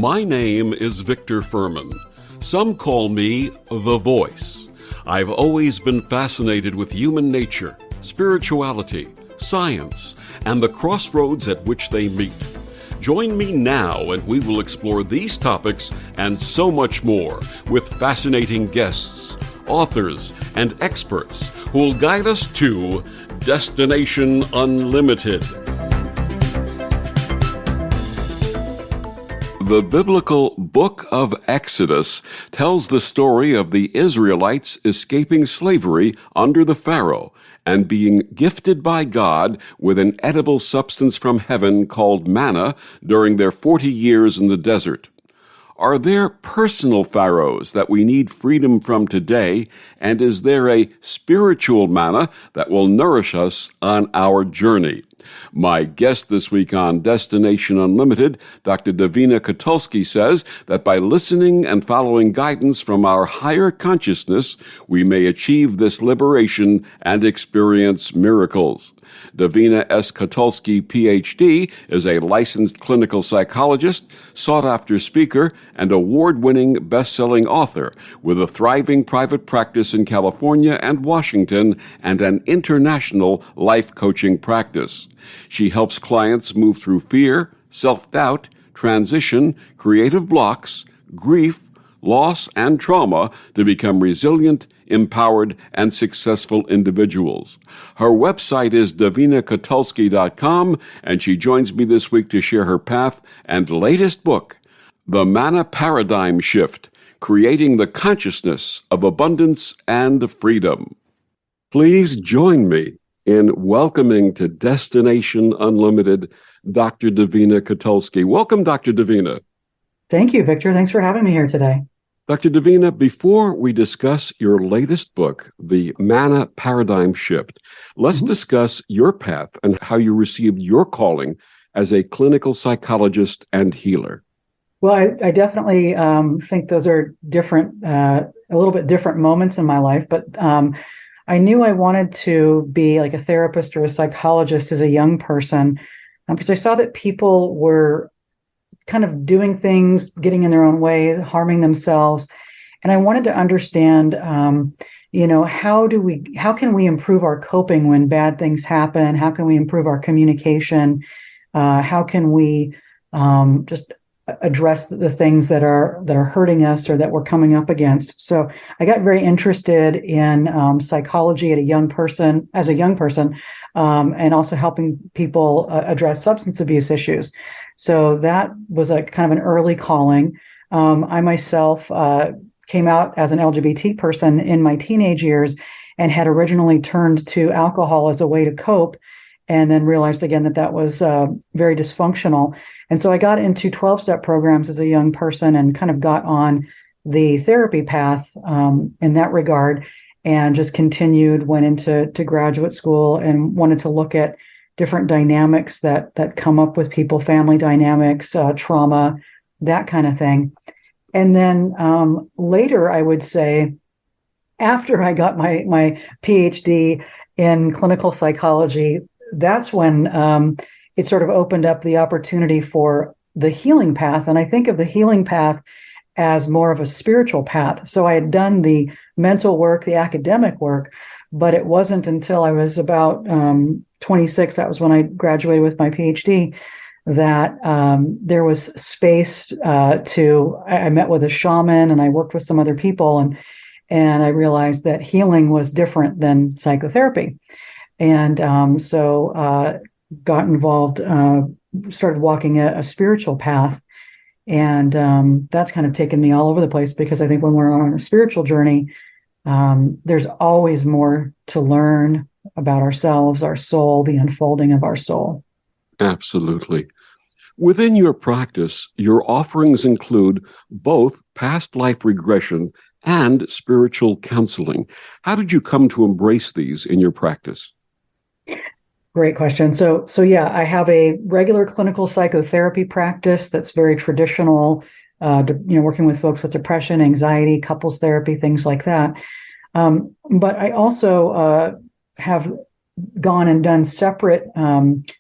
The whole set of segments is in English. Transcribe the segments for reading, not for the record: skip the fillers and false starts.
My name is Victor Fuhrman. Some call me the Voice. I've always been fascinated with human nature, spirituality, science, and the crossroads at which they meet. Join me now and we will explore these topics and so much more with fascinating guests, authors, and experts who will guide us to Destination Unlimited. The biblical book of Exodus tells the story of the Israelites escaping slavery under the Pharaoh and being gifted by God with an edible substance from heaven called manna during their 40 years in the desert. Are there personal pharaohs that we need freedom from today, and is there a spiritual manna that will nourish us on our journey? My guest this week on Destination Unlimited, Dr. Davina Kotulski, says that by listening and following guidance from our higher consciousness, we may achieve this liberation and experience miracles. Davina S. Kotulski, Ph.D., is a licensed clinical psychologist, sought-after speaker, and award-winning best-selling author with a thriving private practice in California and Washington and an international life coaching practice. She helps clients move through fear, self-doubt, transition, creative blocks, grief, loss, and trauma to become resilient, empowered, and successful individuals. Her website is davinakotulski.com, and she joins me this week to share her path and latest book, The Manna Paradigm Shift, Creating the Consciousness of Abundance and Freedom. Please join me in welcoming to Destination Unlimited, Dr. Davina Kotulski. Welcome, Dr. Davina. Thank you, Victor. Thanks for having me here today. Dr. Davina, before we discuss your latest book, The Manna Paradigm Shift, let's discuss your path and how you received your calling as a clinical psychologist and healer. Well, I definitely think those are different, a little bit different moments in my life, but I knew I wanted to be like a therapist or a psychologist as a young person because I saw that people were kind of doing things, getting in their own way, harming themselves. And I wanted to understand, how can we improve our coping when bad things happen? How can we improve our communication? How can we just address the things that are hurting us or that we're coming up against? So I got very interested in psychology as a young person, and also helping people address substance abuse issues. So that was a kind of an early calling. I myself came out as an LGBT person in my teenage years and had originally turned to alcohol as a way to cope, and then realized again that was very dysfunctional. And so I got into 12-step programs as a young person and kind of got on the therapy path in that regard, and just went into graduate school and wanted to look at different dynamics that come up with people, family dynamics, trauma, that kind of thing. And then later, I would say, after I got my PhD in clinical psychology, that's when it sort of opened up the opportunity for the healing path. And I think of the healing path as more of a spiritual path. So I had done the mental work, the academic work, but it wasn't until I was about 26, that was when I graduated with my PhD, that there was space I met with a shaman and I worked with some other people, and I realized that healing was different than psychotherapy. And so got involved, started walking a spiritual path. And that's kind of taken me all over the place, because I think when we're on a spiritual journey, there's always more to learn about ourselves, our soul, the unfolding of our soul. Absolutely. Within your practice, your offerings include both past life regression and spiritual counseling. How did you come to embrace these in your practice? Great question. So yeah, I have a regular clinical psychotherapy practice that's very traditional, working with folks with depression, anxiety, couples therapy, things like that. But I also have gone and done separate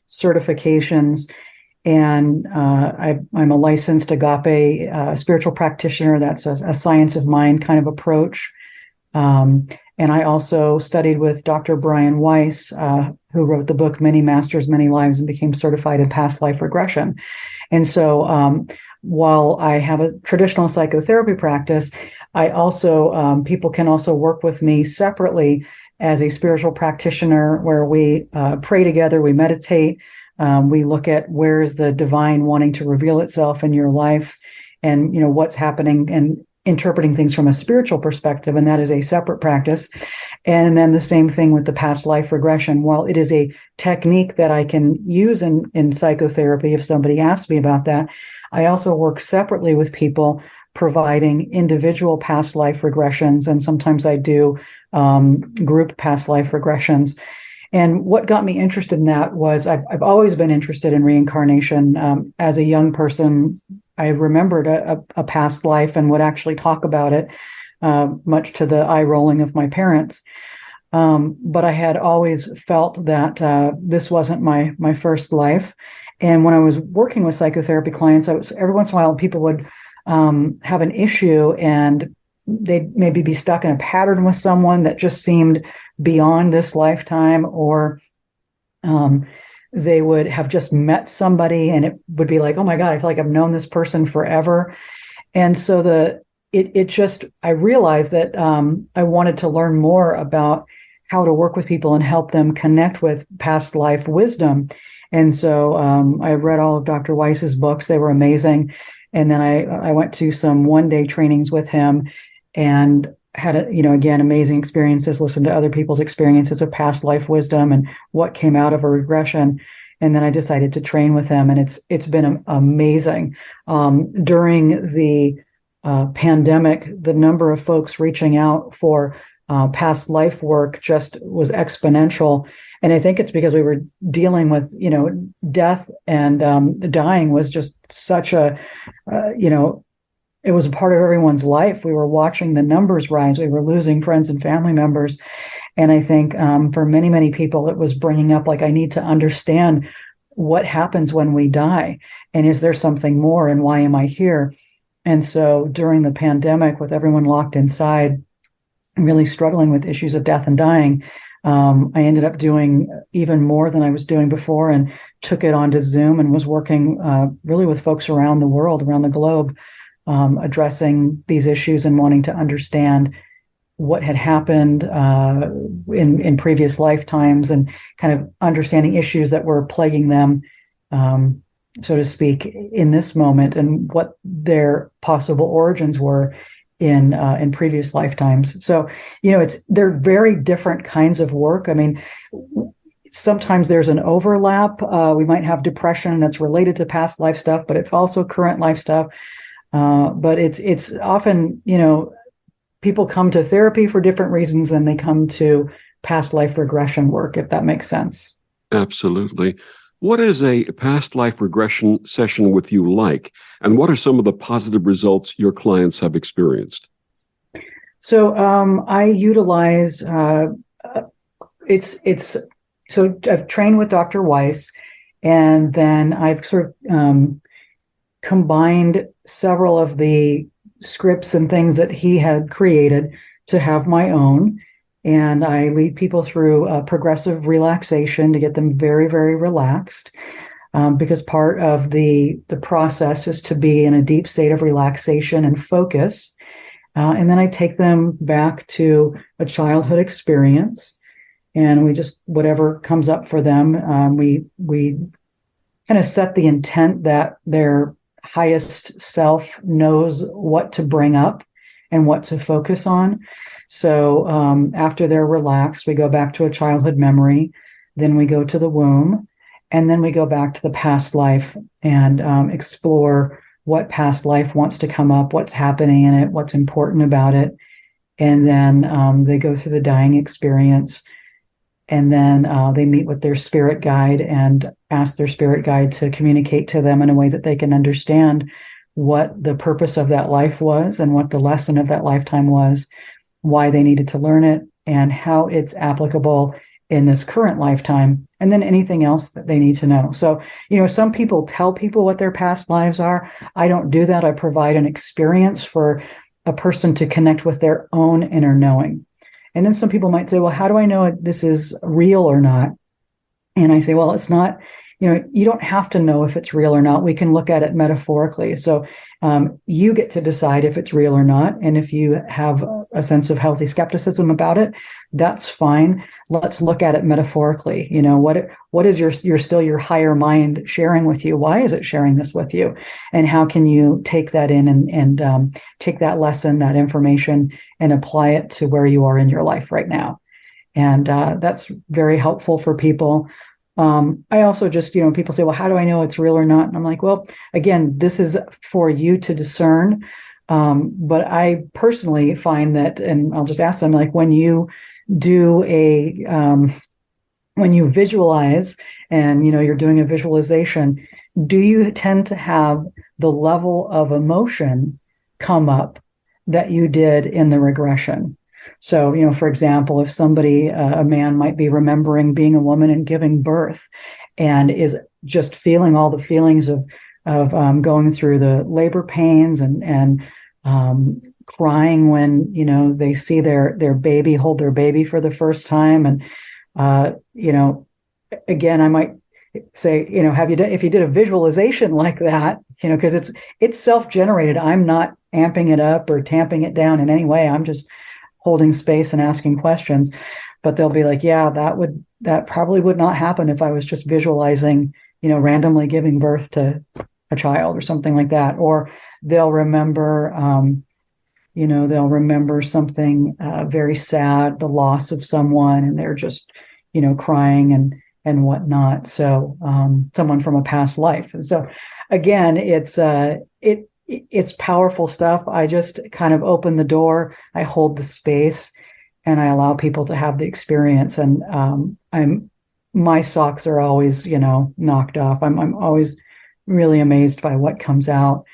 certifications And I'm a licensed Agape spiritual practitioner. That's a science of mind kind of approach. And I also studied with Dr. Brian Weiss, who wrote the book Many Masters, Many Lives, and became certified in past life regression. And so while I have a traditional psychotherapy practice, I also, people can also work with me separately as a spiritual practitioner, where we pray together, we meditate, we look at where is the divine wanting to reveal itself in your life, and what's happening, and interpreting things from a spiritual perspective, and that is a separate practice. And then the same thing with the past life regression. While it is a technique that I can use in psychotherapy if somebody asks me about that, I also work separately with people providing individual past life regressions, and sometimes I do group past life regressions. And what got me interested in that was I've always been interested in reincarnation. As a young person, I remembered a past life and would actually talk about it, much to the eye rolling of my parents. But I had always felt that this wasn't my first life. And when I was working with psychotherapy clients, every once in a while people would have an issue, and they'd maybe be stuck in a pattern with someone that just seemed beyond this lifetime, or they would have just met somebody and it would be like, oh my God, I feel like I've known this person forever. And so I realized that I wanted to learn more about how to work with people and help them connect with past life wisdom. And so I read all of Dr. Weiss's books. They were amazing. And then I went to some one-day trainings with him and had, again, amazing experiences, listened to other people's experiences of past life wisdom and what came out of a regression. And then I decided to train with him, and it's been amazing. During the pandemic, the number of folks reaching out for past life work just was exponential. And I think it's because we were dealing with, death, and dying was just such it was a part of everyone's life. We were watching the numbers rise. We were losing friends and family members. And I think for many, many people, it was bringing up, like, I need to understand what happens when we die. And is there something more? And why am I here? And so during the pandemic, with everyone locked inside, really struggling with issues of death and dying, I ended up doing even more than I was doing before, and took it onto Zoom and was working really with folks around the world, around the globe, addressing these issues and wanting to understand what had happened in previous lifetimes, and kind of understanding issues that were plaguing them, so to speak, in this moment, and what their possible origins were in previous lifetimes. So, they're very different kinds of work. I mean, sometimes there's an overlap. We might have depression that's related to past life stuff, but it's also current life stuff. But it's often, people come to therapy for different reasons than they come to past life regression work, if that makes sense. Absolutely. What is a past life regression session with you like, and what are some of the positive results your clients have experienced? So I utilize so I've trained with Dr. Weiss, and then I've sort of combined several of the scripts and things that he had created to have my own. And I lead people through progressive relaxation to get them very, very relaxed, because part of the process is to be in a deep state of relaxation and focus. And then I take them back to a childhood experience, and we just, whatever comes up for them, we kind of set the intent that their highest self knows what to bring up and what to focus on. So after they're relaxed, we go back to a childhood memory, then we go to the womb, and then we go back to the past life and explore what past life wants to come up, what's happening in it, what's important about it. And then they go through the dying experience, and then they meet with their spirit guide and ask their spirit guide to communicate to them in a way that they can understand what the purpose of that life was and what the lesson of that lifetime was, why they needed to learn it, and how it's applicable in this current lifetime, and then anything else that they need to know. So, some people tell people what their past lives are. I don't do that. I provide an experience for a person to connect with their own inner knowing. And then some people might say, well, how do I know this is real or not? And I say, well, it's not, you don't have to know if it's real or not. We can look at it metaphorically. So you get to decide if it's real or not. And if you have a sense of healthy skepticism about it, that's fine. Let's look at it metaphorically. What is your higher mind sharing with you? Why is it sharing this with you? And how can you take that in and take that lesson, that information, and apply it to where you are in your life right now? And that's very helpful for people. I also just, people say, well, how do I know it's real or not? And I'm like, well, again, this is for you to discern. But I personally find that, and I'll just ask them, like, when you do when you visualize and, you're doing a visualization, do you tend to have the level of emotion come up that you did in the regression? So, for example, if somebody, a man might be remembering being a woman and giving birth and is just feeling all the feelings of going through the labor pains and crying when, they see their baby, hold their baby for the first time. And, again, I might say, if you did a visualization like that, because it's self-generated. I'm not amping it up or tamping it down in any way. I'm just holding space and asking questions. But they'll be like, yeah, that probably would not happen if I was just visualizing, randomly giving birth to a child or something like that. Or they'll remember, something very sad, the loss of someone, and they're just, crying and whatnot. So someone from a past life. And so again, it's powerful stuff. I just kind of open the door, I hold the space, and I allow people to have the experience. And my socks are always, knocked off. I'm always really amazed by what comes out.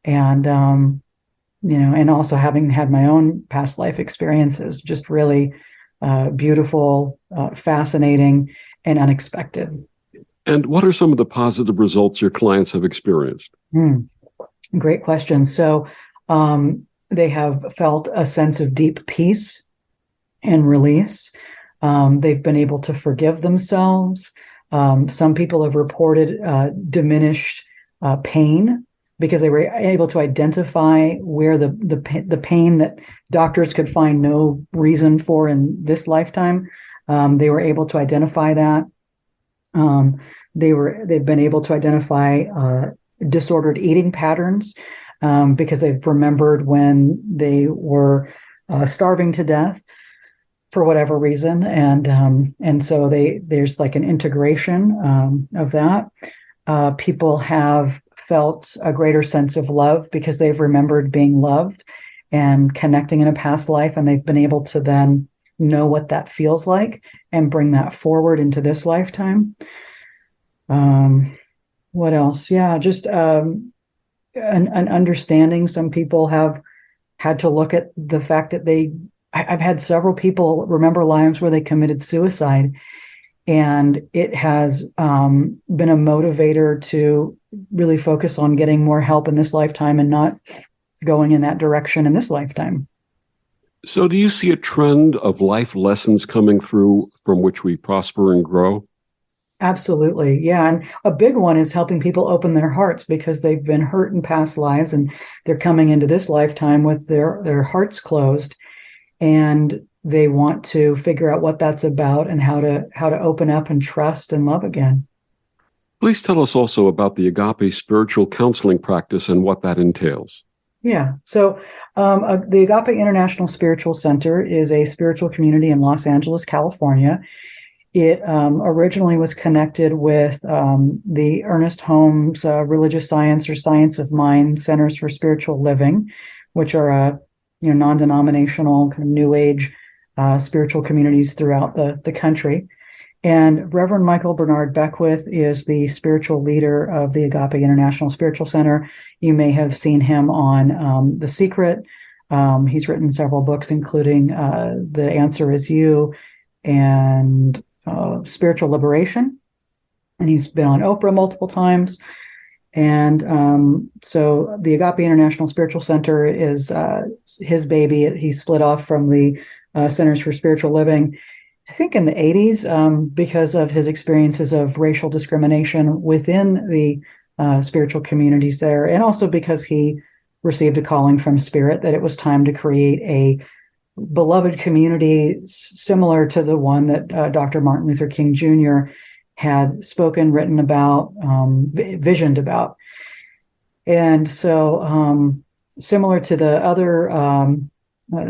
And, and also having had my own past life experiences, just really beautiful, fascinating, and unexpected. And what are some of the positive results your clients have experienced? Great question. So they have felt a sense of deep peace and release. They've been able to forgive themselves. Some people have reported diminished pain because they were able to identify where the pain that doctors could find no reason for in this lifetime. They were able to identify that. They've been able to identify disordered eating patterns because they've remembered when they were starving to death for whatever reason, and so there's like an integration of that. People have felt a greater sense of love because they've remembered being loved and connecting in a past life, and they've been able to then know what that feels like and bring that forward into this lifetime. What else? Yeah, just an understanding. Some people have had to look at the fact that I've had several people remember lives where they committed suicide, and it has been a motivator to really focus on getting more help in this lifetime and not going in that direction in this lifetime. So do you see a trend of life lessons coming through from which we prosper and grow? Absolutely. Yeah. And a big one is helping people open their hearts because they've been hurt in past lives and they're coming into this lifetime with their hearts closed, and they want to figure out what that's about and how to open up and trust and love again. Please tell us also about the Agape spiritual counseling practice and what that entails. Yeah. So the Agape International Spiritual Center is a spiritual community in Los Angeles, California. It originally was connected with the Ernest Holmes Religious Science or Science of Mind Centers for Spiritual Living, which are non-denominational kind of New Age spiritual communities throughout the country. And Reverend Michael Bernard Beckwith is the spiritual leader of the Agape International Spiritual Center. You may have seen him on The Secret. He's written several books, including The Answer Is You and spiritual liberation, and he's been on Oprah multiple times. And so the Agape International Spiritual Center is his baby. He split off from the Centers for Spiritual Living, I think in the 80s, because of his experiences of racial discrimination within the spiritual communities there, and also because he received a calling from Spirit that it was time to create a beloved community similar to the one that Dr. Martin Luther King Jr. had spoken, written about, visioned about. And so similar to the other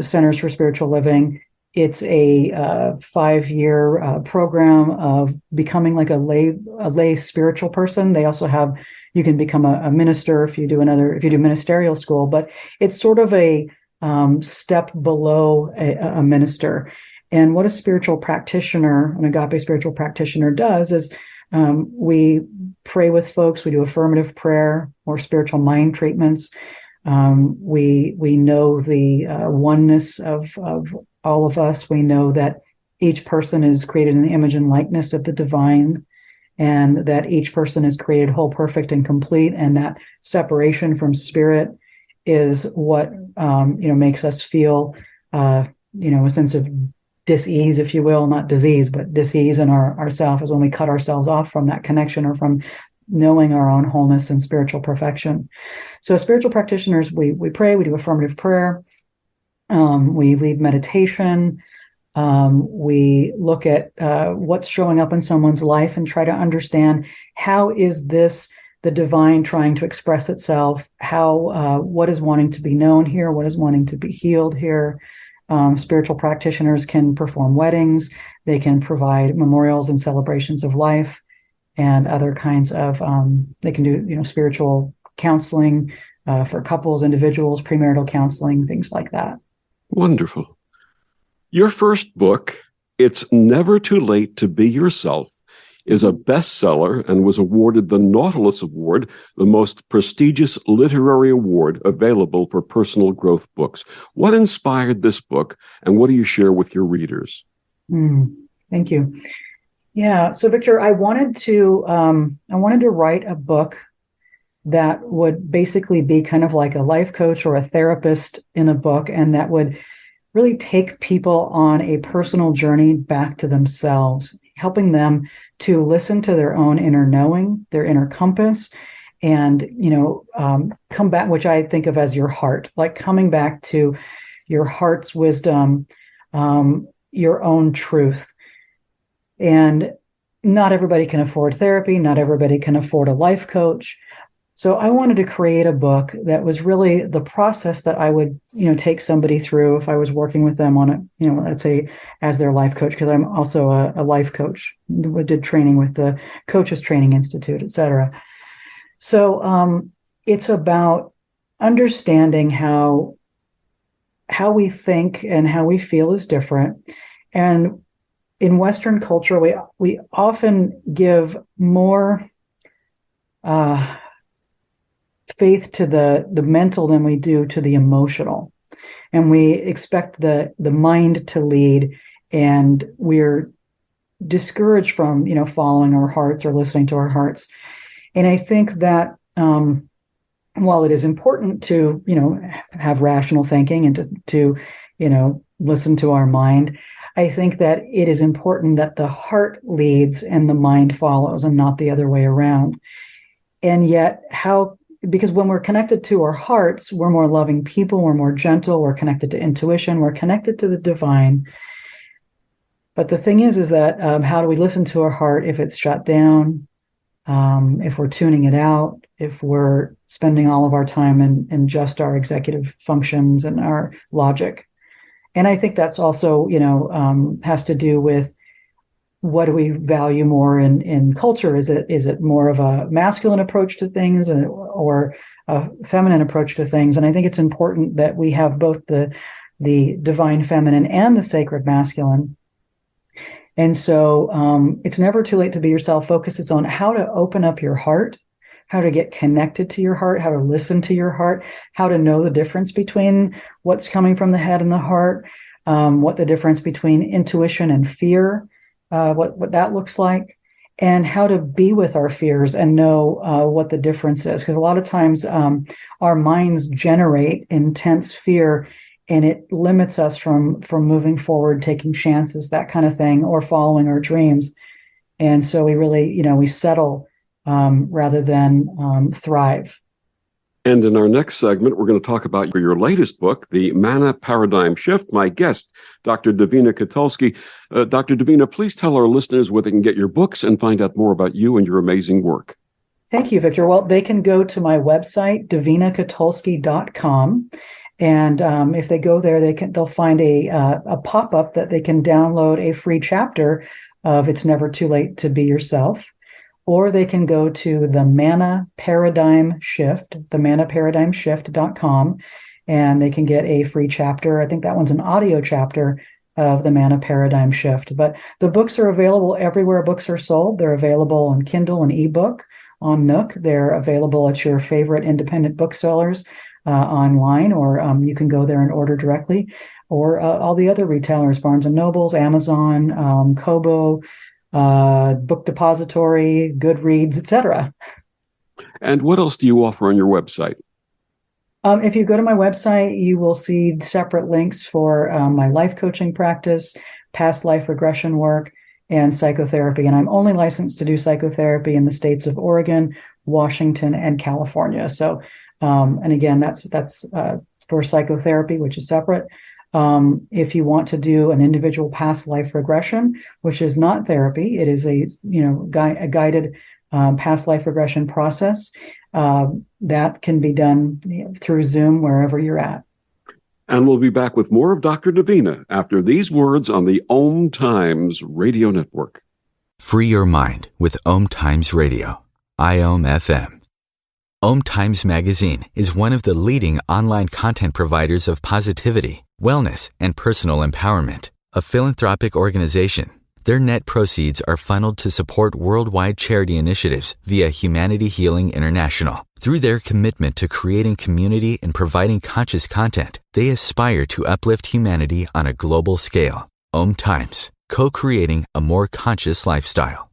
Centers for Spiritual Living, it's a 5-year program of becoming like a lay spiritual person. They also have, you can become a minister if you do ministerial school, but it's sort of a step below a minister. And what a spiritual practitioner, an Agape spiritual practitioner does is we pray with folks, we do affirmative prayer or spiritual mind treatments. We know the oneness of all of us. We know that each person is created in the image and likeness of the divine, and that each person is created whole, perfect, and complete, and that separation from Spirit is what makes us feel a sense of dis-ease, if you will, not disease, but dis-ease in ourself is when we cut ourselves off from that connection or from knowing our own wholeness and spiritual perfection. So spiritual practitioners, we pray, we do affirmative prayer, we lead meditation, we look at what's showing up in someone's life and try to understand how is this the divine trying to express itself, how what is wanting to be known here, what is wanting to be healed here. Spiritual practitioners can perform weddings, they can provide memorials and celebrations of life, and other kinds of, they can do, spiritual counseling for couples, individuals, premarital counseling, things like that. Wonderful. Your first book, It's Never Too Late to Be Yourself, is a bestseller and was awarded the Nautilus Award, the most prestigious literary award available for personal growth books. What inspired this book, and what do you share with your readers? Thank you. Yeah, so Victor, I wanted to write a book that would basically be kind of like a life coach or a therapist in a book, and that would really take people on a personal journey back to themselves, helping them to listen to their own inner knowing, their inner compass, and, come back, which I think of as your heart, like coming back to your heart's wisdom, your own truth. And not everybody can afford therapy. Not everybody can afford a life coach. So I wanted to create a book that was really the process that I would, take somebody through if I was working with them on it, let's say as their life coach, because I'm also a life coach, did training with the Coaches Training Institute, et cetera. So it's about understanding how we think and how we feel is different. And in Western culture, we often give more faith to the mental than we do to the emotional. And we expect the mind to lead, and we're discouraged from, following our hearts or listening to our hearts. And I think that while it is important to, have rational thinking and to listen to our mind, I think that it is important that the heart leads and the mind follows, and not the other way around. And yet because when we're connected to our hearts, we're more loving people, we're more gentle, we're connected to intuition, we're connected to the divine. But the thing is that how do we listen to our heart if it's shut down, if we're tuning it out, if we're spending all of our time in just our executive functions and our logic? And I think that's also, has to do with what do we value more in culture? Is it more of a masculine approach to things or a feminine approach to things? And I think it's important that we have both the divine feminine and the sacred masculine. And so it's never too late to be yourself. Focuses on how to open up your heart, how to get connected to your heart, how to listen to your heart, how to know the difference between what's coming from the head and the heart, what the difference between intuition and fear what that looks like, and how to be with our fears and know what the difference is. Because a lot of times our minds generate intense fear, and it limits us from moving forward, taking chances, that kind of thing, or following our dreams. And so we really, we settle rather than thrive. And in our next segment, we're going to talk about your latest book, The Manna Paradigm Shift. My guest, Dr. Davina Kotulski. Dr. Davina, please tell our listeners where they can get your books and find out more about you and your amazing work. Thank you, Victor. Well, they can go to my website, davinakotulski.com. And if they go there, they'll find a pop-up that they can download a free chapter of It's Never Too Late to Be Yourself. Or they can go to the Manna Paradigm Shift, themannaparadigmshift.com, and they can get a free chapter. I think that one's an audio chapter of the Manna Paradigm Shift. But the books are available everywhere books are sold. They're available on Kindle and ebook, on Nook. They're available at your favorite independent booksellers online, or you can go there and order directly, or all the other retailers, Barnes & Nobles, Amazon, Kobo, Book Depository, Goodreads, etc. And what else do you offer on your website? If you go to my website, you will see separate links for my life coaching practice, past life regression work, and psychotherapy. And I'm only licensed to do psychotherapy in the states of Oregon, Washington, and California. So, and again, that's for psychotherapy, which is separate. If you want to do an individual past life regression, which is not therapy, it is a guided past life regression process that can be done through Zoom wherever you're at. And we'll be back with more of Dr. Davina after these words on the OMTimes Radio Network. Free your mind with OMTimes Radio, IOM FM. OMTimes Magazine is one of the leading online content providers of positivity, wellness, and personal empowerment. A philanthropic organization, their net proceeds are funneled to support worldwide charity initiatives via Humanity Healing International. Through their commitment to creating community and providing conscious content, they aspire to uplift humanity on a global scale. OMTimes, co-creating a more conscious lifestyle.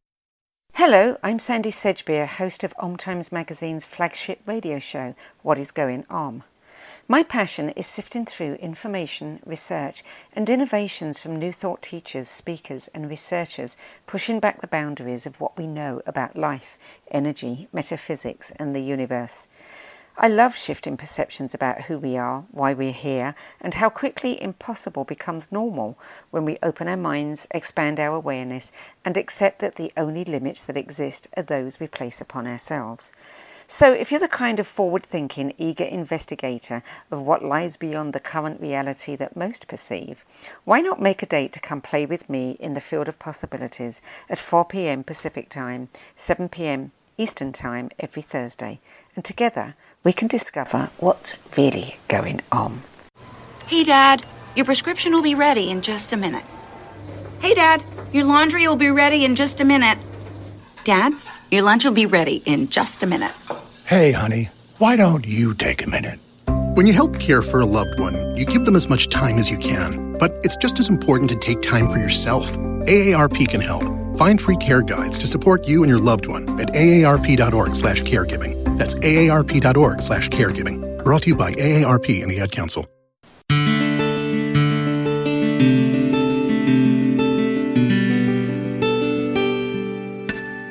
Hello, I'm Sandy Sedgbeer, host of OMTimes Magazine's flagship radio show, What is Going On? My passion is sifting through information, research, and innovations from new thought teachers, speakers, and researchers pushing back the boundaries of what we know about life, energy, metaphysics, and the universe. I love shifting perceptions about who we are, why we're here, and how quickly impossible becomes normal when we open our minds, expand our awareness, and accept that the only limits that exist are those we place upon ourselves. So if you're the kind of forward-thinking, eager investigator of what lies beyond the current reality that most perceive, why not make a date to come play with me in the field of possibilities at 4 p.m. Pacific Time, 7 p.m. Eastern Time every Thursday, and together we can discover what's really going on. Hey, Dad, your prescription will be ready in just a minute. Hey, Dad, your laundry will be ready in just a minute. Dad, your lunch will be ready in just a minute. Hey, honey, why don't you take a minute? When you help care for a loved one, you give them as much time as you can. But it's just as important to take time for yourself. AARP can help. Find free care guides to support you and your loved one at aarp.org/caregiving. That's aarp.org/caregiving. Brought to you by AARP and the Ad Council.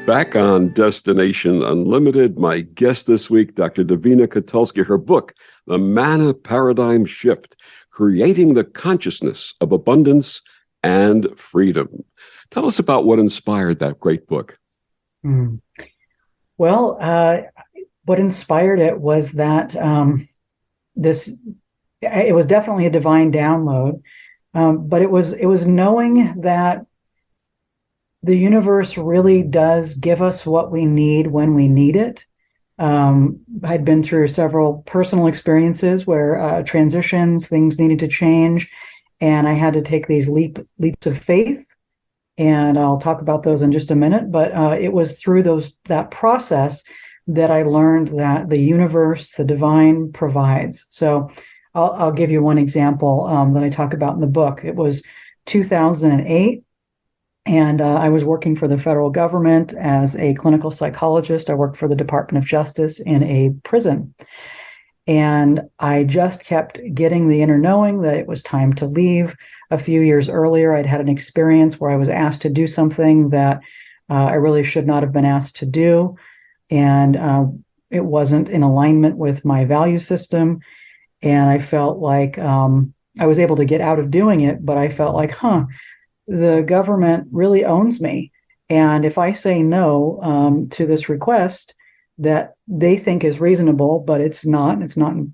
Back on Destination Unlimited, my guest this week, Dr. Davina Kotulski, her book, The Manna Paradigm Shift, Creating the Consciousness of Abundance and Freedom. Tell us about what inspired that great book. Well, what inspired it was that it was definitely a divine download, but it was knowing that the universe really does give us what we need when we need it. I'd been through several personal experiences where transitions, things needed to change, and I had to take these leaps of faith. And I'll talk about those in just a minute. But it was through that process that I learned that the universe, the divine, provides. So I'll give you one example that I talk about in the book. It was 2008. And I was working for the federal government as a clinical psychologist. I worked for the Department of Justice in a prison. And I just kept getting the inner knowing that it was time to leave. A few years earlier, I'd had an experience where I was asked to do something that I really should not have been asked to do. And it wasn't in alignment with my value system. And I felt like I was able to get out of doing it, but I felt like, the government really owns me. And if I say no to this request that they think is reasonable, but it's not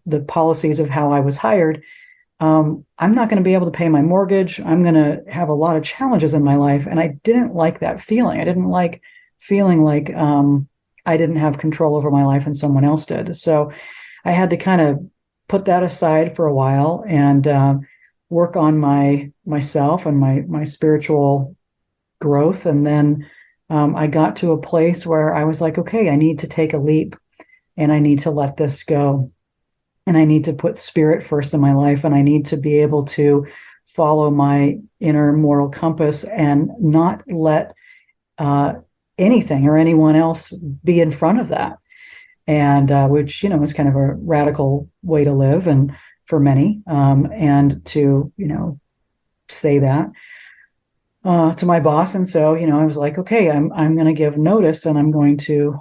the policies of how I was hired, I'm not going to be able to pay my mortgage. I'm going to have a lot of challenges in my life. And I didn't like that feeling. I didn't like feeling like I didn't have control over my life and someone else did. So I had to kind of put that aside for a while and work on myself and my spiritual growth. And then I got to a place where I was like, okay, I need to take a leap and I need to let this go. And I need to put spirit first in my life. And I need to be able to follow my inner moral compass and not let anything or anyone else be in front of that. And which, is kind of a radical way to live and for many, and to, say that to my boss. And so, I was like, okay, I'm going to give notice and I'm going to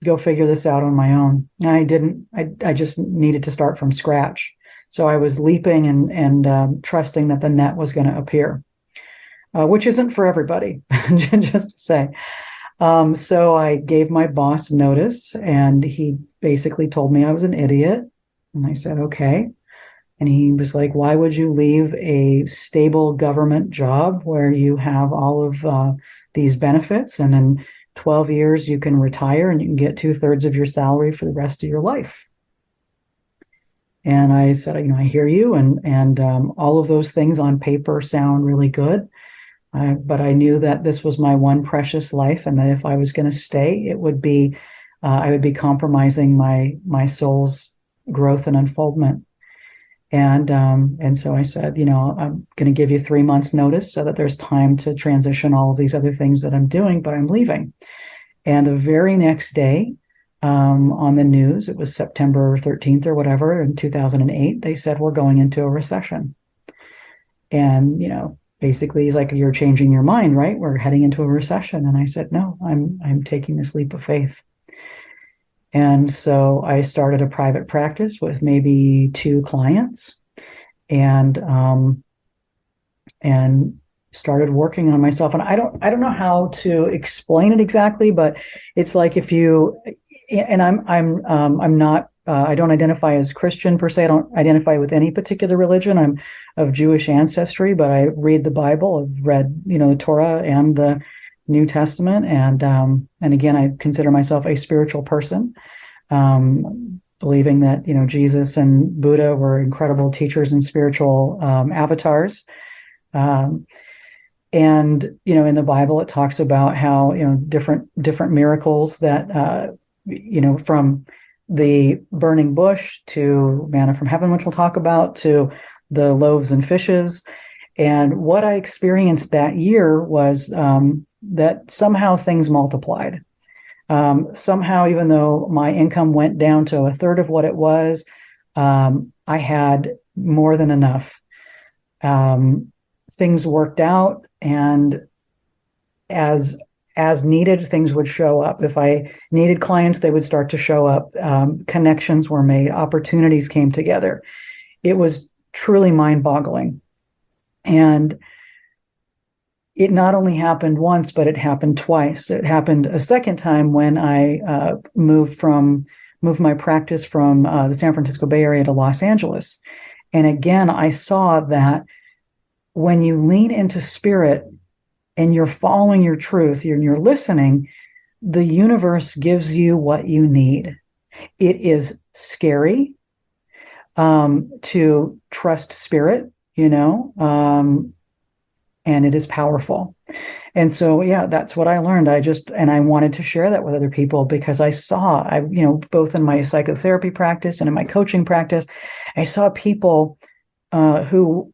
go figure this out on my own. And I just needed to start from scratch. So I was leaping and trusting that the net was going to appear, which isn't for everybody, just to say. So I gave my boss notice and he basically told me I was an idiot. And I said, okay. And he was like, why would you leave a stable government job where you have all of these benefits? And in 12 years, you can retire and you can get 2/3 of your salary for the rest of your life. And I said, I hear you. And all of those things on paper sound really good. But I knew that this was my one precious life, and that if I was going to stay, it would be I would be compromising my soul's growth and unfoldment. And so I said, I'm going to give you 3 months notice so that there's time to transition all of these other things that I'm doing, but I'm leaving. And the very next day, on the news, it was September 13th or whatever in 2008, they said, we're going into a recession. And, basically he's like, you're changing your mind, right? We're heading into a recession. And I said, no, I'm taking this leap of faith. And so I started a private practice with maybe 2 clients and started working on myself. And I don't know how to explain it exactly, but it's like if you, and I'm not, I don't identify as Christian per se. I don't identify with any particular religion. I'm of Jewish ancestry, but I read the Bible. I've read, the Torah and the New Testament. And again, I consider myself a spiritual person, believing that, Jesus and Buddha were incredible teachers and spiritual avatars. And, in the Bible, it talks about how, different miracles that, from the burning bush to manna from heaven, which we'll talk about, to the loaves and fishes. And what I experienced that year was that somehow things multiplied. Somehow, even though my income went down to 1/3 of what it was, I had more than enough. Things worked out, and as needed, things would show up. If I needed clients, they would start to show up. Connections were made. Opportunities came together. It was truly mind-boggling. And it not only happened once, but it happened twice. It happened a second time when I moved my practice from the San Francisco Bay Area to Los Angeles. And again, I saw that when you lean into spirit and you're following your truth, and you're listening, the universe gives you what you need. It is scary to trust spirit, and it is powerful. And so, that's what I learned. And I wanted to share that with other people because I saw, both in my psychotherapy practice and in my coaching practice, I saw people who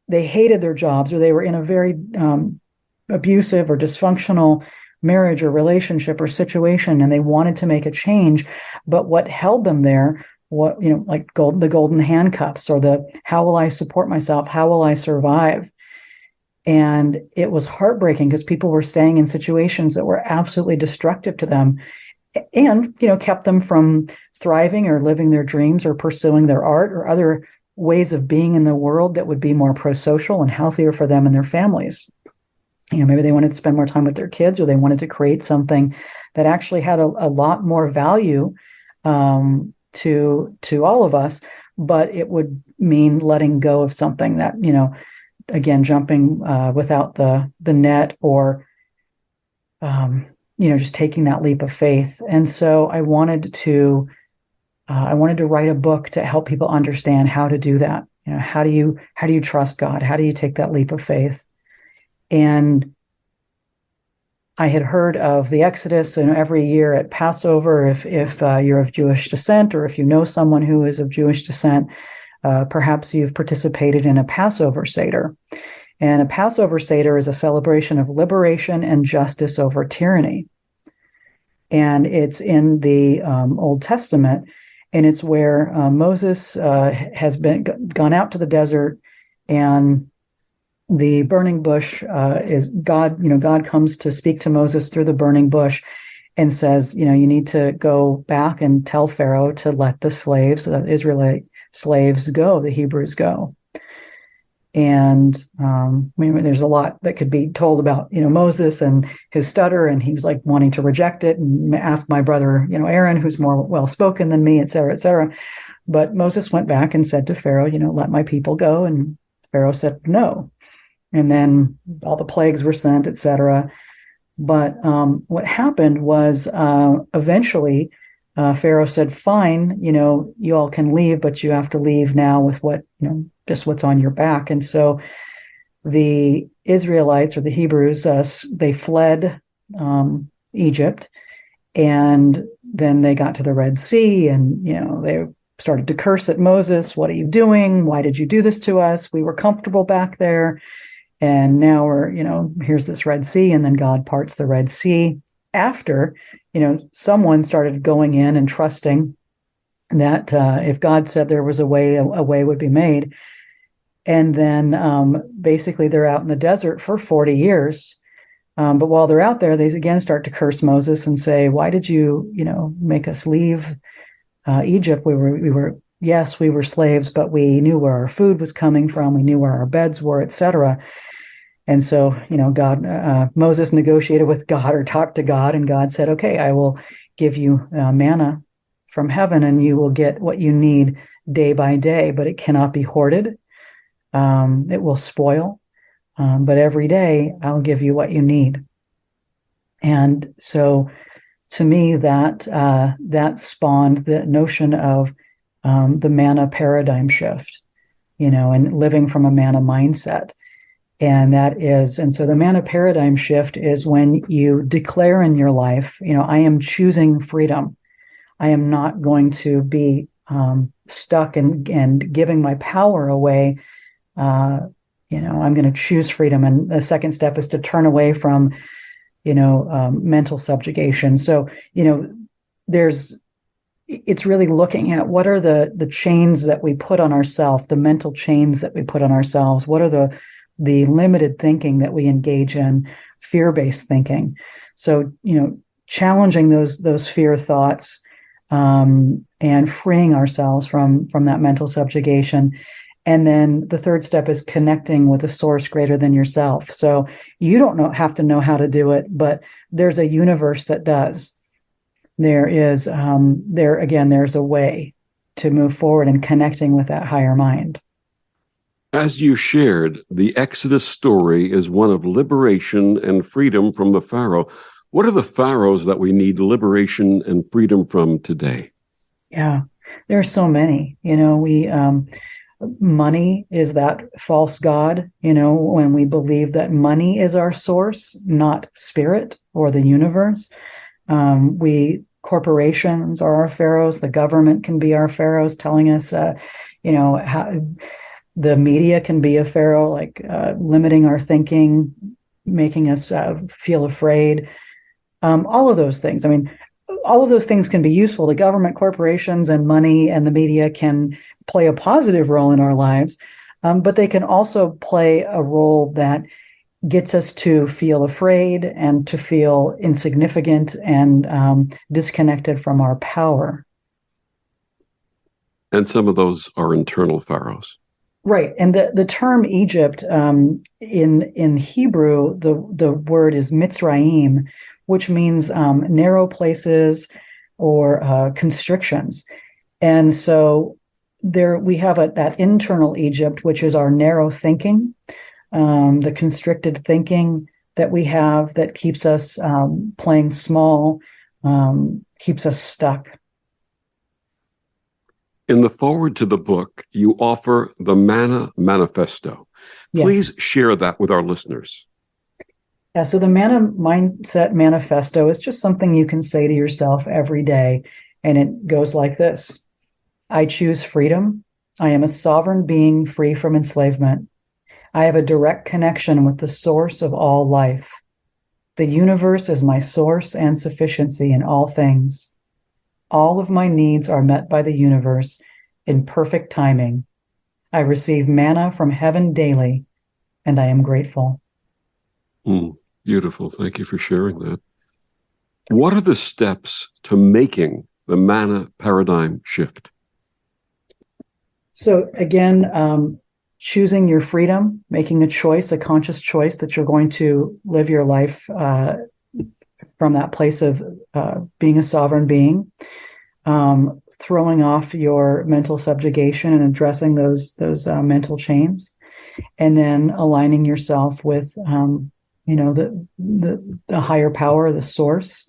they hated their jobs, or they were in a very abusive or dysfunctional marriage or relationship or situation, and they wanted to make a change. But what held them there, like the golden handcuffs, or the how will I support myself? How will I survive? And it was heartbreaking because people were staying in situations that were absolutely destructive to them, and kept them from thriving or living their dreams or pursuing their art or other ways of being in the world that would be more pro-social and healthier for them and their families. Maybe they wanted to spend more time with their kids, or they wanted to create something that actually had a lot more value to all of us, but it would mean letting go of something that, again, jumping without the net, or just taking that leap of faith. And so I wanted to write a book to help people understand how to do that. How do you trust God? How do you take that leap of faith? And I had heard of the Exodus, and every year at Passover, if you're of Jewish descent, or if you know someone who is of Jewish descent, perhaps you've participated in a Passover Seder. And a Passover Seder is a celebration of liberation and justice over tyranny. And it's in the Old Testament, and it's where Moses has gone out to the desert, and the burning bush is God. God comes to speak to Moses through the burning bush and says, you need to go back and tell Pharaoh to let the slaves, the Israelite slaves, go, the Hebrews go. And there's a lot that could be told about Moses and his stutter, and he was like wanting to reject it and ask my brother Aaron, who's more well-spoken than me, et cetera, et cetera. But Moses went back and said to Pharaoh, let my people go, and Pharaoh said no. And then all the plagues were sent, et cetera. But what happened was eventually Pharaoh said, fine, you all can leave, but you have to leave now with what, just what's on your back. And so the Israelites, or the Hebrews, they fled Egypt, and then they got to the Red Sea, and, they started to curse at Moses. What are you doing? Why did you do this to us? We were comfortable back there. And now we're, here's this Red Sea, and then God parts the Red Sea after, someone started going in and trusting that if God said there was a way would be made. And then basically they're out in the desert for 40 years. But while they're out there, they again start to curse Moses and say, why did you, make us leave Egypt? We were slaves, but we knew where our food was coming from. We knew where our beds were, et cetera. And so, Moses negotiated with God, or talked to God, and God said, okay, I will give you manna from heaven, and you will get what you need day by day, but it cannot be hoarded. It will spoil, but every day I'll give you what you need. And so to me, that spawned the notion of the manna paradigm shift, and living from a manna mindset. And so the manna paradigm shift is when you declare in your life, I am choosing freedom. I am not going to be stuck and giving my power away. I'm going to choose freedom. And the second step is to turn away from, mental subjugation. So, it's really looking at what are the chains that we put on ourselves, the mental chains that we put on ourselves. What are the limited thinking that we engage in, fear-based thinking. So, challenging those fear thoughts and freeing ourselves from that mental subjugation. And then the third step is connecting with a source greater than yourself. So you don't have to know how to do it, but there's a universe that does. There's a way to move forward in connecting with that higher mind. As you shared, the Exodus story is one of liberation and freedom from the Pharaoh. What are the pharaohs that we need liberation and freedom from today? Yeah, there are so many. Money is that false god, when we believe that money is our source, not spirit or the universe. Corporations are our pharaohs. The government can be our pharaohs, telling us, how the media can be a pharaoh, like limiting our thinking, making us feel afraid. All of those things. I mean, all of those things can be useful. The government, corporations, and money and the media can play a positive role in our lives, but they can also play a role that gets us to feel afraid and to feel insignificant and disconnected from our power. And some of those are internal pharaohs. Right. And the term Egypt in Hebrew, the word is Mitzrayim, which means narrow places or constrictions. And so there we have that internal Egypt, which is our narrow thinking, the constricted thinking that we have that keeps us playing small, keeps us stuck. In the foreword to the book, you offer the Manna Manifesto. Please share that with our listeners. Yeah, so the Manna Mindset Manifesto is just something you can say to yourself every day, and it goes like this. I choose freedom. I am a sovereign being free from enslavement. I have a direct connection with the source of all life. The universe is my source and sufficiency in all things. All of my needs are met by the universe in perfect timing. I receive manna from heaven daily, and I am grateful. Beautiful. Thank you for sharing that. What are the steps to making the manna paradigm shift? So again, choosing your freedom, making a choice, a conscious choice that you're going to live your life from that place of being a sovereign being, throwing off your mental subjugation and addressing those mental chains, and then aligning yourself with the higher power, the source,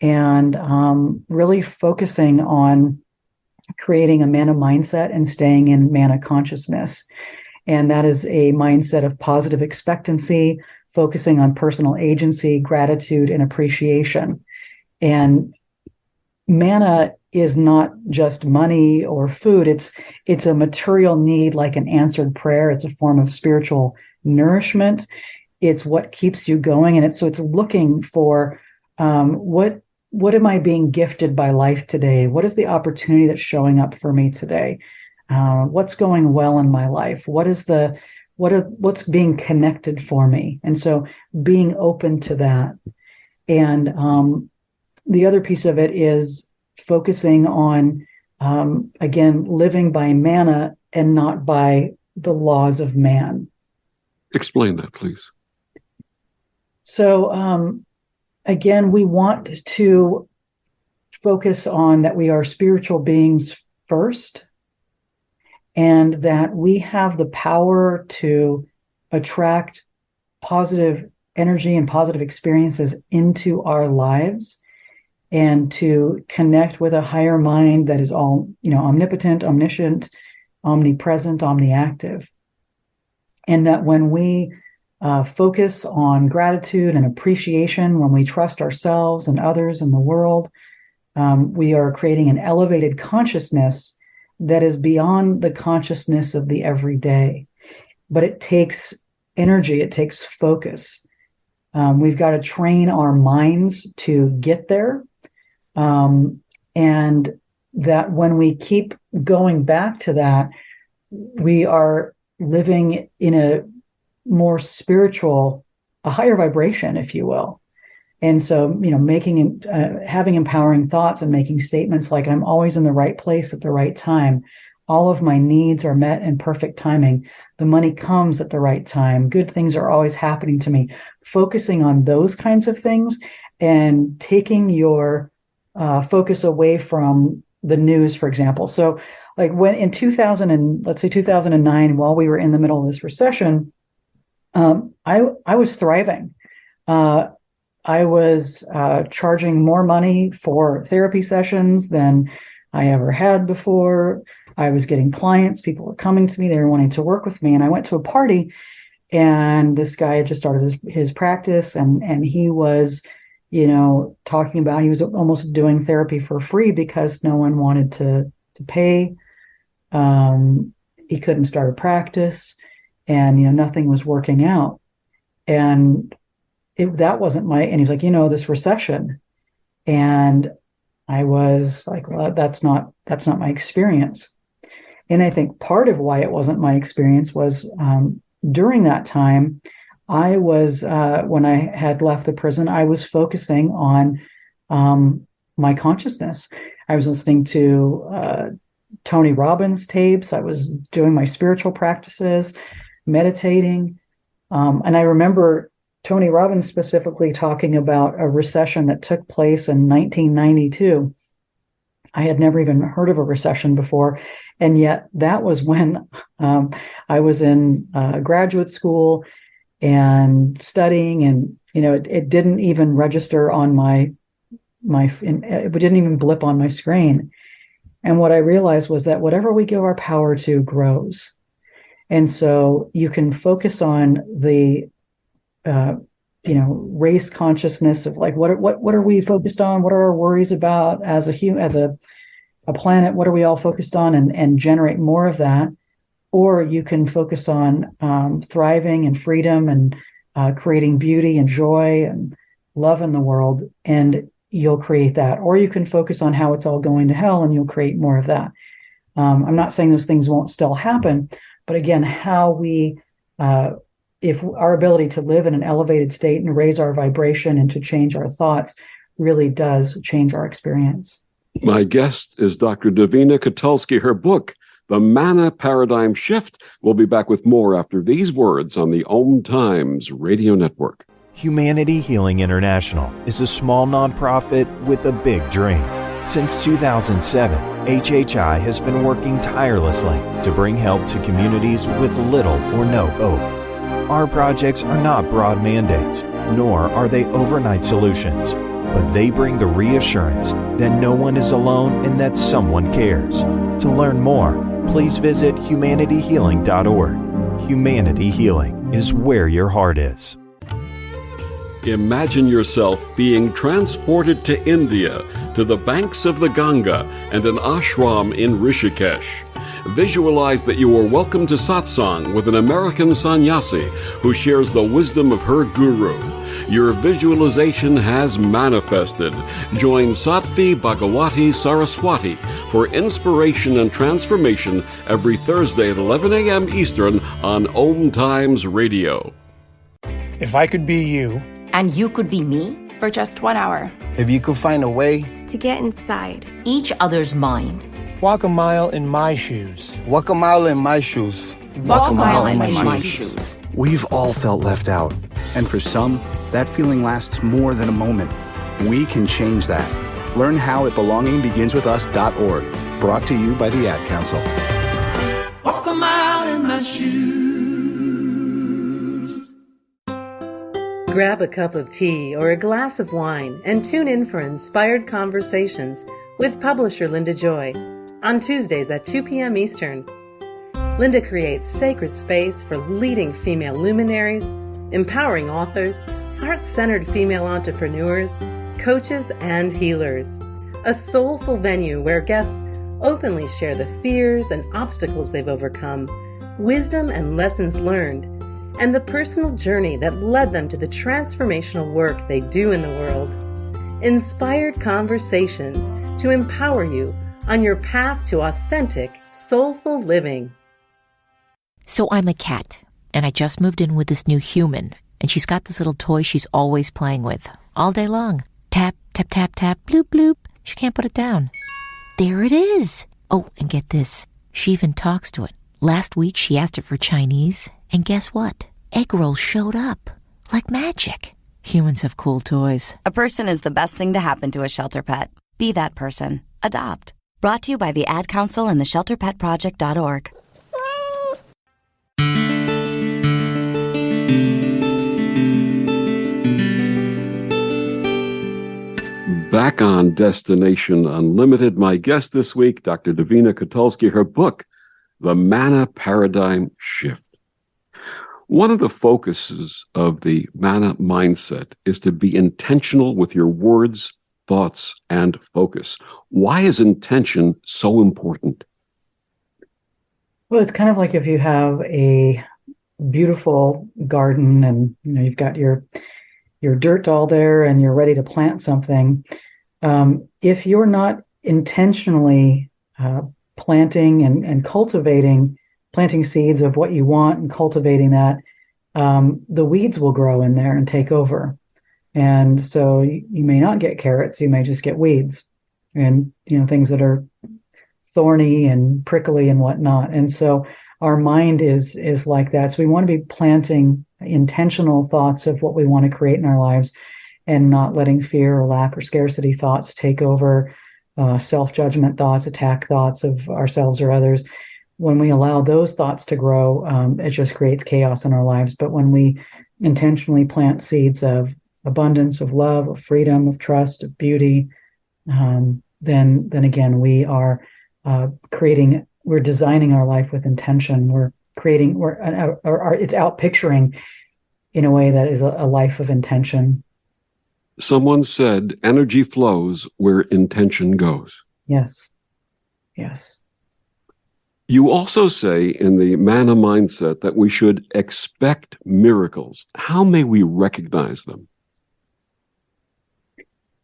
and really focusing on creating a manna mindset and staying in manna consciousness. And that is a mindset of positive expectancy, focusing on personal agency, gratitude, and appreciation. And manna is not just money or food. It's a material need like an answered prayer. It's a form of spiritual nourishment. It's what keeps you going. And it's looking for what am I being gifted by life today? What is the opportunity that's showing up for me today? What's going well in my life? What's being connected for me? And so being open to that. And the other piece of it is focusing on, again, living by manna and not by the laws of man. Explain that, please. So, again, we want to focus on that we are spiritual beings first, and that we have the power to attract positive energy and positive experiences into our lives, and to connect with a higher mind that is all, omnipotent, omniscient, omnipresent, omniactive. And that when we focus on gratitude and appreciation, when we trust ourselves and others in the world, we are creating an elevated consciousness that is beyond the consciousness of the everyday. But it takes energy, it takes focus. We've got to train our minds to get there. And that when we keep going back to that, we are living in a more spiritual, a higher vibration, if you will. And so, having empowering thoughts and making statements like, I'm always in the right place at the right time. All of my needs are met in perfect timing. The money comes at the right time. Good things are always happening to me. Focusing on those kinds of things and taking your focus away from the news, for example. So like when in 2009, while we were in the middle of this recession, I was thriving. I was charging more money for therapy sessions than I ever had before. I was getting clients. People were coming to me. They were wanting to work with me. And I went to a party, and this guy had just started his practice, and he was, talking about, he was almost doing therapy for free because no one wanted to pay. He couldn't start a practice, and, nothing was working out. And that wasn't and he was like, this recession. And I was like, well, that's not my experience. And I think part of why it wasn't my experience was during that time, I was, when I had left the prison, I was focusing on my consciousness. I was listening to Tony Robbins tapes. I was doing my spiritual practices, meditating. And I remember Tony Robbins specifically talking about a recession that took place in 1992. I had never even heard of a recession before. And yet that was when I was in graduate school and studying, and, it didn't even register on it didn't even blip on my screen. And what I realized was that whatever we give our power to grows. And so you can focus on the, race consciousness of like, what are we focused on? What are our worries about as a planet? What are we all focused on, and generate more of that? Or you can focus on thriving and freedom and creating beauty and joy and love in the world, and you'll create that. Or you can focus on how it's all going to hell, and you'll create more of that. I'm not saying those things won't still happen, but again, how we, if our ability to live in an elevated state and raise our vibration and to change our thoughts really does change our experience. My guest is Dr. Davina Kotulski. Her book, The Manna Paradigm Shift. We'll be back with more after these words on the OMTimes Radio Network. Humanity Healing International is a small nonprofit with a big dream. Since 2007, HHI has been working tirelessly to bring help to communities with little or no hope. Our projects are not broad mandates, nor are they overnight solutions, but they bring the reassurance that no one is alone and that someone cares. To learn more, please visit humanityhealing.org. Humanity Healing is where your heart is. Imagine yourself being transported to India, to the banks of the Ganga and an ashram in Rishikesh. Visualize that you are welcome to satsang with an American sannyasi who shares the wisdom of her guru. Your visualization has manifested. Join Sattvi Bhagawati Saraswati for inspiration and transformation every Thursday at 11 a.m. Eastern on OMTimes Radio. If I could be you, and you could be me, for just 1 hour. if you could find a way, To get inside. each other's mind. walk a mile in my shoes. Walk a mile in my shoes. Walk a mile in my shoes. We've all felt left out, and for some, that feeling lasts more than a moment. We can change that. Learn how at belongingbeginswithus.org. Brought to you by the Ad Council. Walk a mile in my shoes. Grab a cup of tea or a glass of wine and tune in for Inspired Conversations with publisher Linda Joy on Tuesdays at 2 p.m. Eastern. Linda creates sacred space for leading female luminaries, empowering authors, heart-centered female entrepreneurs, coaches, and healers. A soulful venue where guests openly share the fears and obstacles they've overcome, wisdom and lessons learned, and the personal journey that led them to the transformational work they do in the world. Inspired Conversations to empower you on your path to authentic, soulful living. So I'm a cat, and I just moved in with this new human, and she's got this little toy she's always playing with, all day long. Tap, tap, tap, tap, bloop, bloop. She can't put it down. There it is. Oh, and get this. She even talks to it. Last week, she asked it for Chinese, and guess what? Egg rolls showed up. Like magic. Humans have cool toys. A person is the best thing to happen to a shelter pet. Be that person. Adopt. Brought to you by the Ad Council and the ShelterPetProject.org. Back on Destination Unlimited, my guest this week, Dr. Davina Kotulski, her book, The Manna Paradigm Shift. One of the focuses of the Manna mindset is to be intentional with your words, thoughts, and focus. Why is intention so important? Well, it's kind of like if you have a beautiful garden, and you've got your dirt all there, and you're ready to plant something. If you're not intentionally planting and planting seeds of what you want and cultivating that, the weeds will grow in there and take over. And so you may not get carrots, you may just get weeds and, things that are thorny and prickly and whatnot. And so our mind is like that. So we want to be planting intentional thoughts of what we want to create in our lives, and not letting fear or lack or scarcity thoughts take over, self-judgment thoughts, attack thoughts of ourselves or others. When we allow those thoughts to grow, it just creates chaos in our lives. But when we intentionally plant seeds of abundance, of love, of freedom, of trust, of beauty, then again, we are we're designing our life with intention. It's out picturing in a way that is a life of intention. Someone said energy flows where intention goes. Yes. Yes. You also say in the Manna mindset that we should expect miracles. How may we recognize them?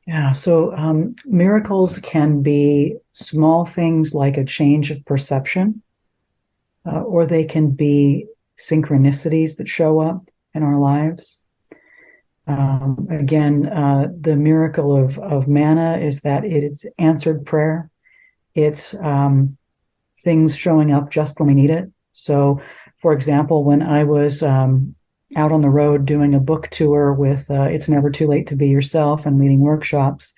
Yeah, so miracles can be small things like a change of perception, or they can be synchronicities that show up in our lives. Again, the miracle of manna is that it's answered prayer. It's things showing up just when we need it. So, for example, when I was out on the road doing a book tour with It's Never Too Late to Be Yourself and leading workshops,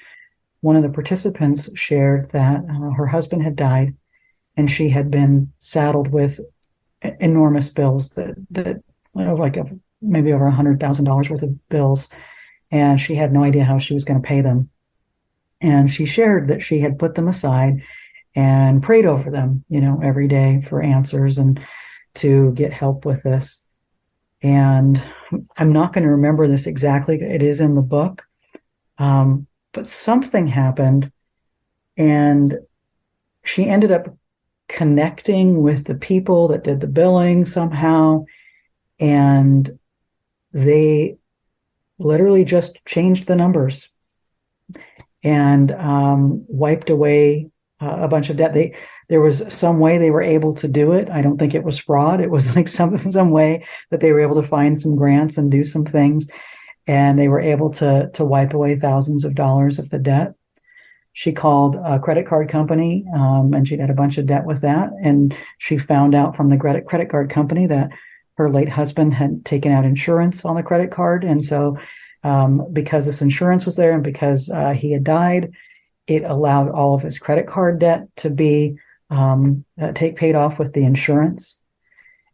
one of the participants shared that her husband had died, and she had been saddled with enormous bills that maybe over $100,000 worth of bills, and she had no idea how she was going to pay them. And she shared that she had put them aside and prayed over them, every day for answers and to get help with this. And I'm not going to remember this exactly. It is in the book. But something happened, and she ended up connecting with the people that did the billing somehow, and they literally just changed the numbers and wiped away a bunch of debt. There was some way they were able to do it. I don't think it was fraud. It was like some way that they were able to find some grants and do some things, and they were able to wipe away thousands of dollars of the debt. She called a credit card company, and she'd had a bunch of debt with that. And she found out from the credit card company that her late husband had taken out insurance on the credit card. And so because this insurance was there and because he had died, it allowed all of his credit card debt to be paid off with the insurance.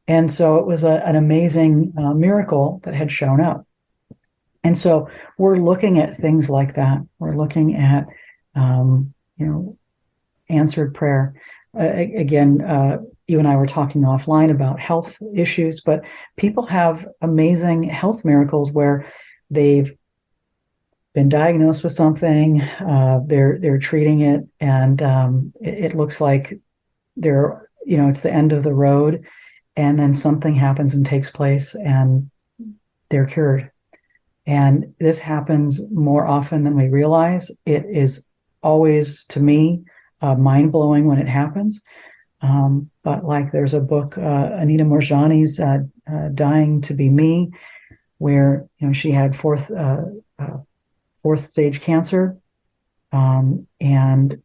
And so it was an amazing miracle that had shown up. And so we're looking at things like that. We're looking at, answered prayer. Again, you and I were talking offline about health issues, but people have amazing health miracles where they've been diagnosed with something, they're treating it, and it looks like it's the end of the road, and then something happens and takes place, and they're cured. And this happens more often than we realize. It is always, to me, mind-blowing when it happens. But like there's a book, Anita Moorjani's Dying to Be Me, where she had fourth stage cancer, and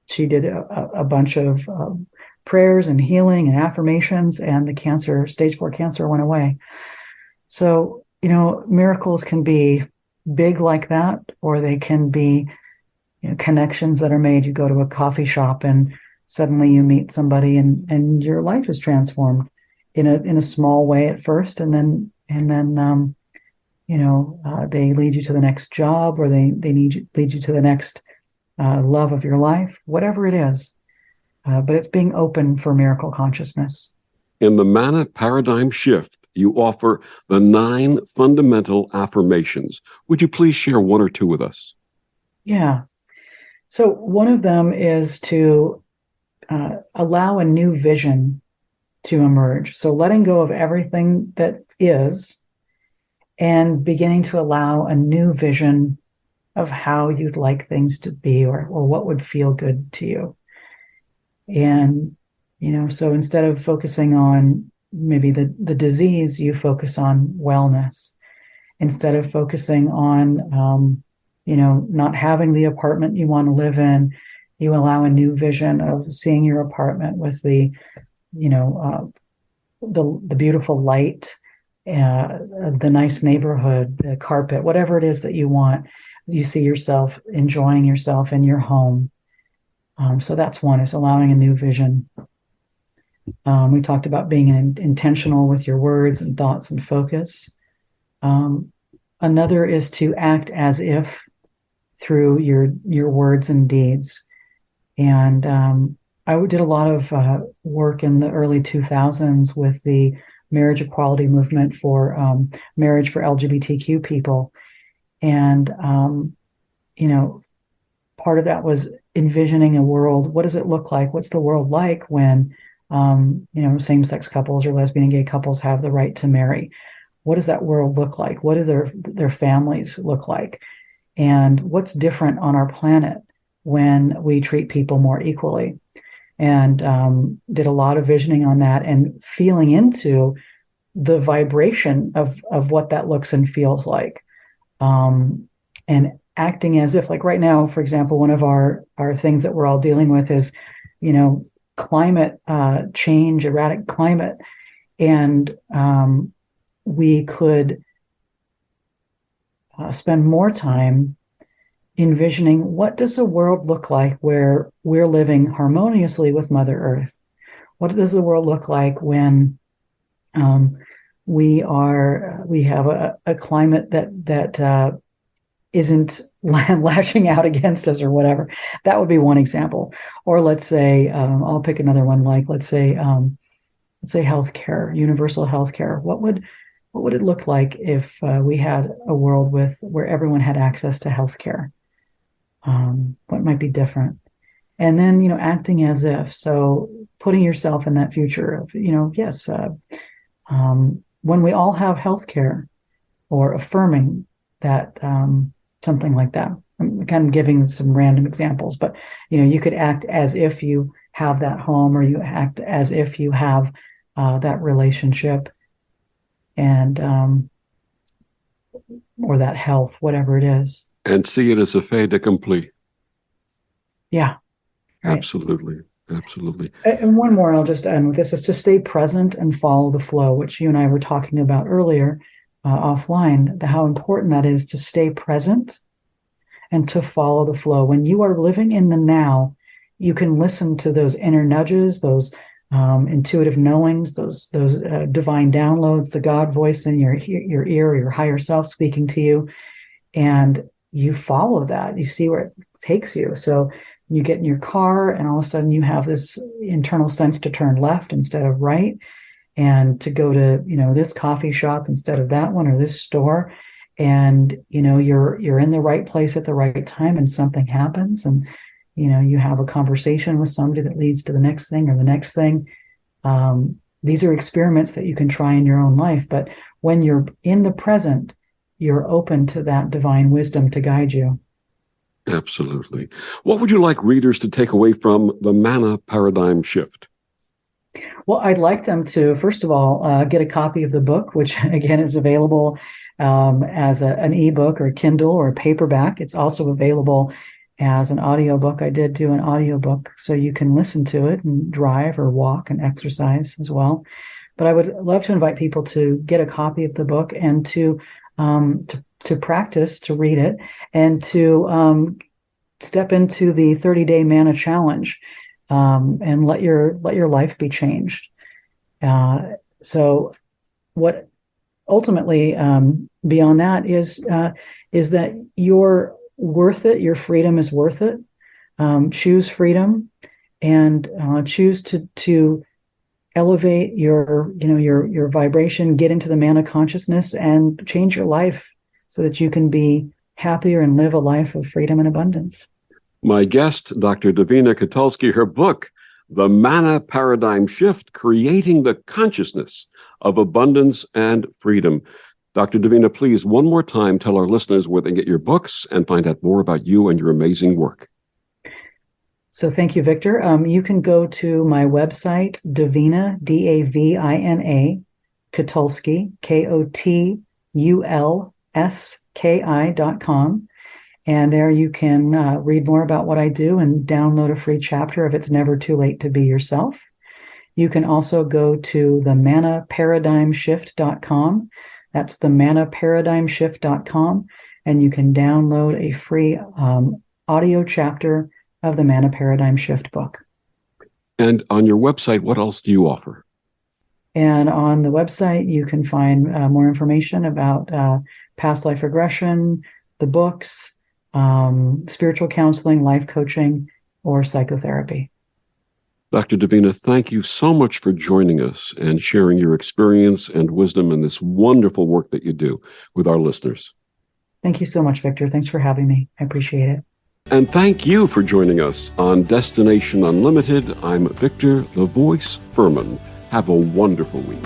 she did a bunch of prayers and healing and affirmations, and the stage 4 cancer went away. So miracles can be big like that, or they can be connections that are made. You go to a coffee shop and suddenly you meet somebody, and your life is transformed in a small way at first, and then they lead you to the next job, or they lead you to the next love of your life, whatever it is. But it's being open for miracle consciousness. In the Manna Paradigm Shift, you offer the 9 fundamental affirmations. Would you please share one or two with us? Yeah. So one of them is to allow a new vision to emerge. So letting go of everything that is and beginning to allow a new vision of how you'd like things to be, or what would feel good to you. And, so instead of focusing on maybe the disease, you focus on wellness. Instead of focusing on, not having the apartment you want to live in, you allow a new vision of seeing your apartment with the beautiful light, the nice neighborhood, the carpet, whatever it is that you want. You see yourself enjoying yourself in your home. So that's one, is allowing a new vision. We talked about being intentional with your words and thoughts and focus. Another is to act as if through your words and deeds. And I did a lot of work in the early 2000s with the marriage equality movement for marriage for LGBTQ people. And, part of that was envisioning a world. What does it look like? What's the world like when, same-sex couples or lesbian and gay couples have the right to marry? What does that world look like? What do their families look like? And what's different on our planet when we treat people more equally? And did a lot of visioning on that and feeling into the vibration of what that looks and feels like. And acting as if, like right now, for example, one of our things that we're all dealing with is, climate change, erratic climate. And we could spend more time envisioning, what does a world look like where we're living harmoniously with Mother Earth? What does the world look like when we have a climate that isn't lashing out against us or whatever? That would be one example. Or let's say, I'll pick another one, like let's say healthcare, universal healthcare. What would it look like if we had a world where everyone had access to healthcare? What might be different? And then, acting as if, so putting yourself in that future of, yes, when we all have healthcare, or affirming that, something like that. I'm kind of giving some random examples, but, you could act as if you have that home, or you act as if you have that relationship, and or that health, whatever it is. And see it as a fait accompli. Yeah. Right. Absolutely. Absolutely. And one more, I'll just end with this, is to stay present and follow the flow, which you and I were talking about earlier offline, how important that is, to stay present and to follow the flow. When you are living in the now, you can listen to those inner nudges, those intuitive knowings, those divine downloads, the God voice in your ear, your higher self speaking to you, and you follow that. You see where it takes you. So you get in your car, and all of a sudden you have this internal sense to turn left instead of right, and to go to this coffee shop instead of that one, or this store, and you're in the right place at the right time, and something happens, and you have a conversation with somebody that leads to the next thing or the next thing. These are experiments that you can try in your own life, but when you're in the present, you're open to that divine wisdom to guide you. Absolutely. What would you like readers to take away from the Manna paradigm shift? Well, I'd like them to, first of all, get a copy of the book, which again is available as an ebook or a Kindle or a paperback. It's also available as an audiobook. I did do an audiobook, so you can listen to it and drive or walk and exercise as well. But I would love to invite people to get a copy of the book and to practice, to read it, and to step into the 30-day Manna challenge, and let your life be changed. So what ultimately beyond that is that you're worth it. Your freedom is worth it. Choose freedom, and choose to elevate your vibration, get into the Manna consciousness, and change your life so that you can be happier and live a life of freedom and abundance. My guest, Dr. Davina Kotulski, her book, The Manna Paradigm Shift, Creating the Consciousness of Abundance and Freedom. Dr. Davina, please, one more time, tell our listeners where they can get your books and find out more about you and your amazing work. So thank you, Victor. You can go to my website, Davina, Davina, Kotulski, KOTULSKI.com. And there you can read more about what I do and download a free chapter of It's Never Too Late to Be Yourself. You can also go to the mannaparadigmshift.com. That's the mannaparadigmshift.com. And you can download a free audio chapter of the Manna Paradigm Shift book. And on your website, what else do you offer? And on the website, you can find more information about past life regression, the books, spiritual counseling, life coaching, or psychotherapy. Dr. Davina, thank you so much for joining us and sharing your experience and wisdom in this wonderful work that you do with our listeners. Thank you so much, Victor. Thanks for having me. I appreciate it. And thank you for joining us on Destination Unlimited. I'm Victor, the Voice Fuhrman. Have a wonderful week.